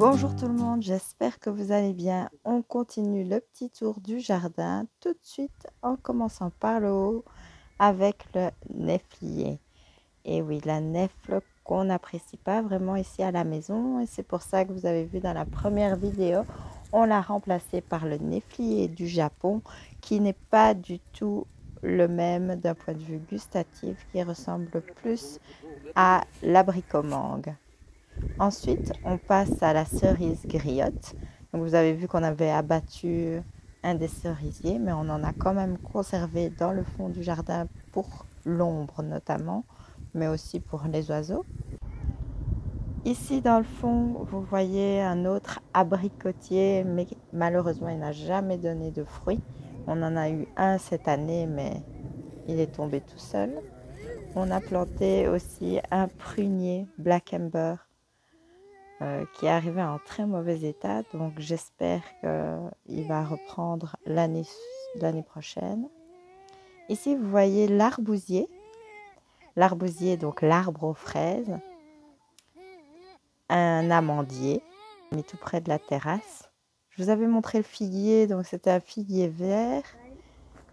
Bonjour tout le monde, j'espère que vous allez bien. On continue le petit tour du jardin tout de suite en commençant par le haut avec le néflier. Et oui, la nèfle qu'on n'apprécie pas vraiment ici à la maison et c'est pour ça que vous avez vu dans la première vidéo, on l'a remplacé par le néflier du Japon qui n'est pas du tout le même d'un point de vue gustatif, qui ressemble plus à l'abricot mangue. Ensuite, on passe à la cerise griotte. Donc, vous avez vu qu'on avait abattu un des cerisiers, mais on en a quand même conservé dans le fond du jardin pour l'ombre notamment, mais aussi pour les oiseaux. Ici dans le fond, vous voyez un autre abricotier, mais malheureusement, il n'a jamais donné de fruits. On en a eu un cette année, mais il est tombé tout seul. On a planté aussi un prunier Black Ember qui est arrivé en très mauvais état, donc j'espère qu'il va reprendre l'année prochaine. Ici vous voyez l'arbousier, donc l'arbre aux fraises, un amandier mis tout près de la terrasse. Je vous avais montré le figuier, donc c'était un figuier vert.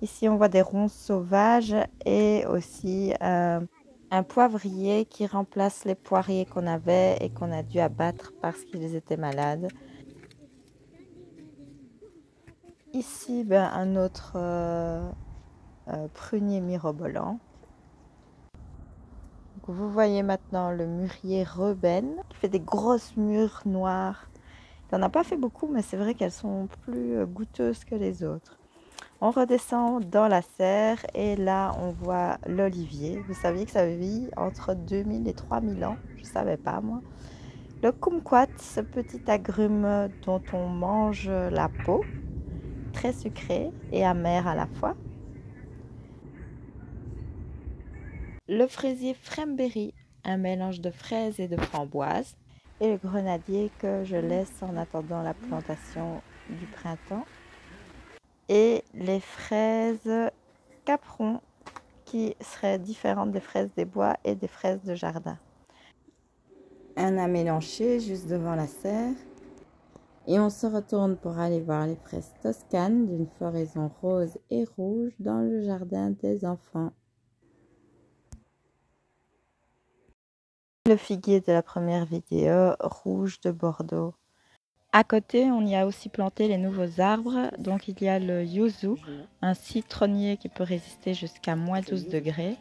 Ici on voit des ronces sauvages et aussi un poivrier qui remplace les poiriers qu'on avait et qu'on a dû abattre parce qu'ils étaient malades. Ici, un autre prunier mirobolant. Donc, vous voyez maintenant le mûrier Reuben qui fait des grosses mûres noires. Il n'en a pas fait beaucoup, mais c'est vrai qu'elles sont plus goûteuses que les autres. On redescend dans la serre et là on voit l'olivier. Vous saviez que ça vit entre 2000 et 3000 ans? Je ne savais pas moi. Le kumquat, ce petit agrume dont on mange la peau, très sucré et amer à la fois. Le fraisier Fremberry, un mélange de fraises et de framboises. Et le grenadier que je laisse en attendant la plantation du printemps. Et les fraises Capron qui seraient différentes des fraises des bois et des fraises de jardin. Un amélanché juste devant la serre. Et on se retourne pour aller voir les fraises toscanes d'une floraison rose et rouge dans le jardin des enfants. Le figuier de la première vidéo, rouge de Bordeaux. À côté, on y a aussi planté les nouveaux arbres. Donc il y a le yuzu, un citronnier qui peut résister jusqu'à moins 12 degrés.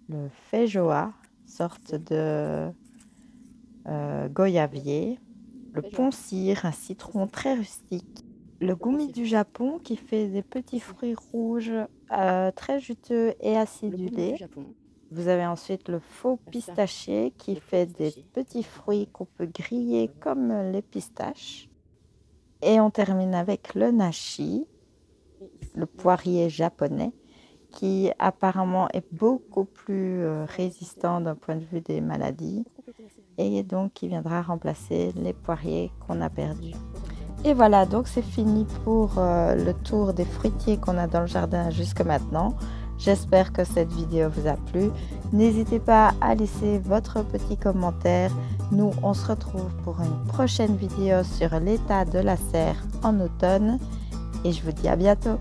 Le feijoa, sorte de goyavier. Le poncir, un citron très rustique. Le gumi du Japon qui fait des petits fruits rouges très juteux et acidulés. Vous avez ensuite le faux pistachier qui fait des petits fruits qu'on peut griller comme les pistaches. Et on termine avec le nashi, le poirier japonais, qui apparemment est beaucoup plus résistant d'un point de vue des maladies et donc qui viendra remplacer les poiriers qu'on a perdus. Et voilà, donc c'est fini pour le tour des fruitiers qu'on a dans le jardin jusque maintenant. J'espère que cette vidéo vous a plu. N'hésitez pas à laisser votre petit commentaire. Nous, on se retrouve pour une prochaine vidéo sur l'état de la serre en automne. Et je vous dis à bientôt.